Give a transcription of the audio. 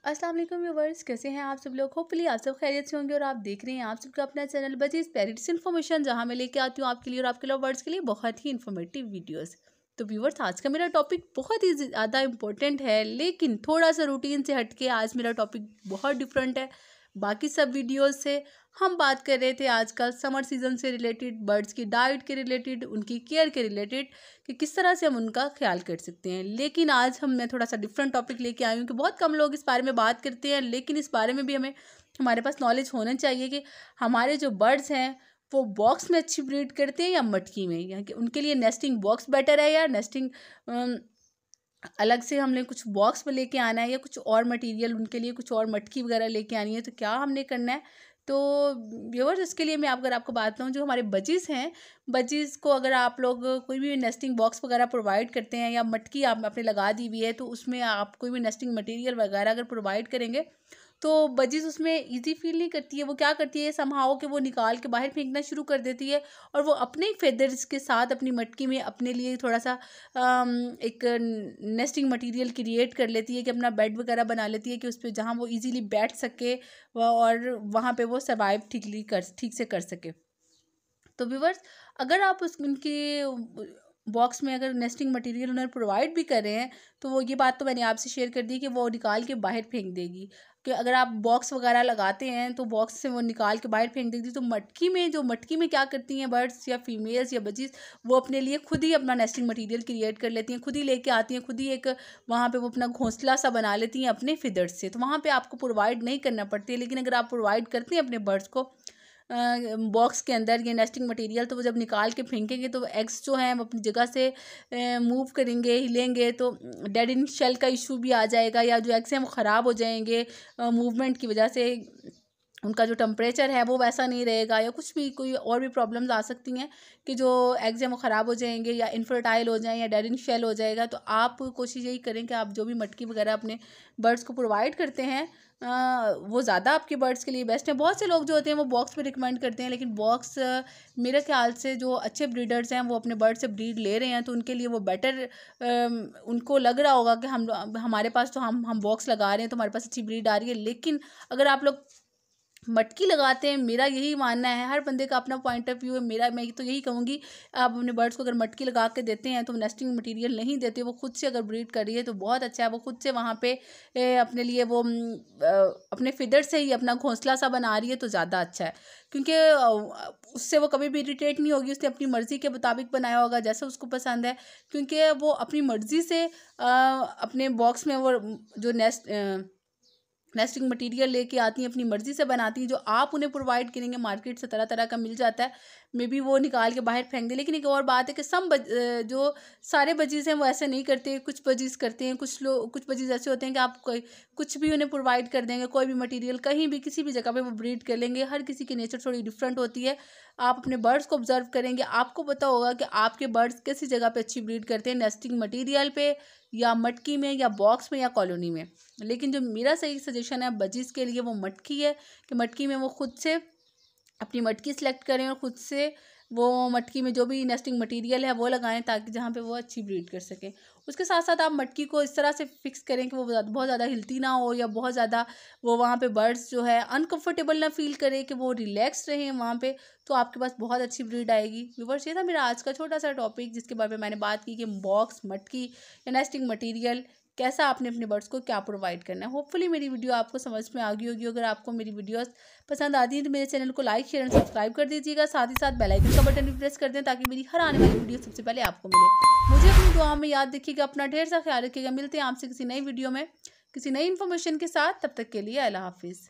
अस्सलाम वालेकुम व्यूवर्स, कैसे हैं आप सब लोग। होपफुली आप सब खैरियत से होंगे और आप देख रहे हैं आप सबका अपना चैनल बजीज़ पेरेंट्स इन्फॉर्मेशन, जहां मैं लेके आती हूँ आपके लिए और आपके लव बर्ड्स के लिए बहुत ही इन्फॉर्मेटिव वीडियोस। तो व्यूवर्स, आज का मेरा टॉपिक बहुत ही ज़्यादा इंपॉर्टेंट है, लेकिन थोड़ा सा रूटीन से हटके आज मेरा टॉपिक बहुत डिफरेंट है बाकी सब वीडियोस से। हम बात कर रहे थे आजकल समर सीज़न से रिलेटेड, बर्ड्स की डाइट के रिलेटेड, उनकी केयर के रिलेटेड कि किस तरह से हम उनका ख्याल कर सकते हैं। लेकिन आज मैं थोड़ा सा डिफरेंट टॉपिक लेके आई हूँ कि बहुत कम लोग इस बारे में बात करते हैं, लेकिन इस बारे में भी हमारे पास नॉलेज होना चाहिए कि हमारे जो बर्ड्स हैं वो बॉक्स में अच्छी ब्रीड करते हैं या मटकी में, या कि उनके लिए नेस्टिंग बॉक्स बेटर है या नेस्टिंग अलग से हमने कुछ बॉक्स में लेके आना है, या कुछ और मटेरियल उनके लिए कुछ और मटकी वगैरह लेके आनी है, तो क्या हमने करना है। तो व्यूअर्स, इसके लिए मैं अगर आपको बात बताऊँ, जो हमारे बजीज़ हैं, बजीज़ को अगर आप लोग कोई भी नेस्टिंग बॉक्स वगैरह प्रोवाइड करते हैं या मटकी आपने लगा दी हुई है, तो उसमें आप कोई भी नेस्टिंग मटेरियल वगैरह अगर प्रोवाइड करेंगे तो बजीज़ उसमें इजी फील नहीं करती है। वो क्या करती है, समहाउ कि वो निकाल के बाहर फेंकना शुरू कर देती है और वो अपने ही फेदर्स के साथ अपनी मटकी में अपने लिए थोड़ा सा एक नेस्टिंग मटेरियल क्रिएट कर लेती है कि अपना बेड वगैरह बना लेती है कि उस पर जहाँ वो इजीली बैठ सके और वहाँ पे वो सर्वाइव ठीक से कर सके। तो व्यूवर्स, अगर आप उनके बॉक्स में अगर नेस्टिंग मटेरियल उन्हें प्रोवाइड भी कर रहे हैं, तो वो ये बात तो मैंने आपसे शेयर कर दी कि वो निकाल के बाहर फेंक देगी। कि अगर आप बॉक्स वगैरह लगाते हैं तो बॉक्स से वो निकाल के बाहर फेंक देगी। तो मटकी में क्या करती हैं बर्ड्स या फीमेल्स या बजीज, वो अपने लिए खुद ही अपना नेस्टिंग मटेरियल क्रिएट कर लेती हैं, खुद ही लेके आती हैं, खुद ही एक वहाँ पे वो अपना घोंसला सा बना लेती हैं अपने फिदर्स से। तो वहाँ पे आपको प्रोवाइड नहीं करना पड़ती है। लेकिन अगर आप प्रोवाइड करते हैं अपने बर्ड्स को बॉक्स के अंदर ये नेस्टिंग मटेरियल, तो वो जब निकाल के फेंकेंगे तो एग्स जो हैं वो अपनी जगह से मूव करेंगे, हिलेंगे, तो डेड इन शेल का इशू भी आ जाएगा, या जो एग्स हैं वो ख़राब हो जाएंगे मूवमेंट की वजह से। उनका जो टेम्परेचर है वो वैसा नहीं रहेगा, या कुछ भी कोई और भी प्रॉब्लम्स आ सकती हैं कि जो एग्स हैं वो ख़राब हो जाएंगे या इनफर्टाइल हो जाएं या डेड इन शेल हो जाएगा। तो आप कोशिश यही करें कि आप जो भी मटकी वगैरह अपने बर्ड्स को प्रोवाइड करते हैं वो ज़्यादा आपके बर्ड्स के लिए बेस्ट है। बहुत से लोग जो होते हैं वो बॉक्स में रिकमेंड करते हैं, लेकिन बॉक्स मेरे ख्याल से जो अच्छे ब्रीडर्स हैं वो अपने बर्ड से ब्रीड ले रहे हैं, तो उनके लिए वो बेटर, उनको लग रहा होगा कि हमारे पास तो हम बॉक्स लगा रहे हैं तो हमारे पास अच्छी ब्रीड आ रही है। लेकिन अगर आप लोग मटकी लगाते हैं, मेरा यही मानना है, हर बंदे का अपना पॉइंट ऑफ व्यू है, मैं तो यही कहूँगी, आप अपने बर्ड्स को अगर मटकी लगा के देते हैं तो नेस्टिंग मटेरियल नहीं देते, वो खुद से अगर ब्रीड कर रही है तो बहुत अच्छा है। वो खुद से वहाँ पे अपने लिए वो अपने फिदर से ही अपना घोंसला सा बना रही है तो ज़्यादा अच्छा है, क्योंकि उससे वो कभी भी इरिटेट नहीं होगी। उसने अपनी मर्ज़ी के मुताबिक बनाया होगा जैसे उसको पसंद है, क्योंकि वो अपनी मर्ज़ी से अपने बॉक्स में वो जो नेस्टिंग मटेरियल लेके आती हैं, अपनी मर्ज़ी से बनाती हैं। जो आप उन्हें प्रोवाइड करेंगे मार्केट से तरह तरह का मिल जाता है, मे बी वो निकाल के बाहर फेंक दे। लेकिन एक और बात है कि जो सारे बजीज़ हैं वो ऐसे नहीं करते, कुछ बजीज़ करते हैं। कुछ बजीज़ ऐसे होते हैं कि आप कुछ भी उन्हें प्रोवाइड कर देंगे, कोई भी मटेरियल कहीं भी किसी भी जगह पे वो ब्रीड कर लेंगे। हर किसी की नेचर थोड़ी डिफरेंट होती है। आप अपने बर्ड्स को ऑब्जर्व करेंगे, आपको पता होगा कि आपके बर्ड्स किसी जगह पे अच्छी ब्रीड करते हैं, नेस्टिंग मटेरियल पे या मटकी में या बॉक्स में या कॉलोनी में। लेकिन जो मेरा सही सजेशन है बजीज़ के लिए वो मटकी है, कि मटकी में वो खुद से अपनी मटकी सेलेक्ट करें और ख़ुद से वो मटकी में जो भी नेस्टिंग मटेरियल है वो लगाएं, ताकि जहाँ पे वो अच्छी ब्रीड कर सकें। उसके साथ साथ आप मटकी को इस तरह से फिक्स करें कि वो बहुत ज़्यादा हिलती ना हो, या बहुत ज़्यादा वो वहाँ पे बर्ड्स जो है अनकंफर्टेबल ना फील करें, कि वो रिलैक्स रहें वहाँ पे, तो आपके पास बहुत अच्छी ब्रीड आएगी। व्यूअर्स, ये था मेरा आज का छोटा सा टॉपिक, जिसके बारे में मैंने बात की कि बॉक्स, मटकी या नेस्टिंग मटीरियल कैसा आपने अपने बर्ड्स को क्या प्रोवाइड करना है। होपफुली मेरी वीडियो आपको समझ में आ गई होगी। अगर आपको मेरी वीडियोस पसंद आती हैं तो मेरे चैनल को लाइक, शेयर एंड सब्सक्राइब कर दीजिएगा। साथ ही साथ बेल आइकन का बटन भी प्रेस कर दें, ताकि मेरी हर आने वाली वीडियो सबसे पहले आपको मिले। मुझे अपनी दुआ में याद रखिएगा, अपना ढेर सा ख्याल रखिएगा। मिलते हैं आपसे किसी नई वीडियो में किसी नई इन्फॉर्मेशन के साथ। तब तक के लिए अल्लाह हाफिज़।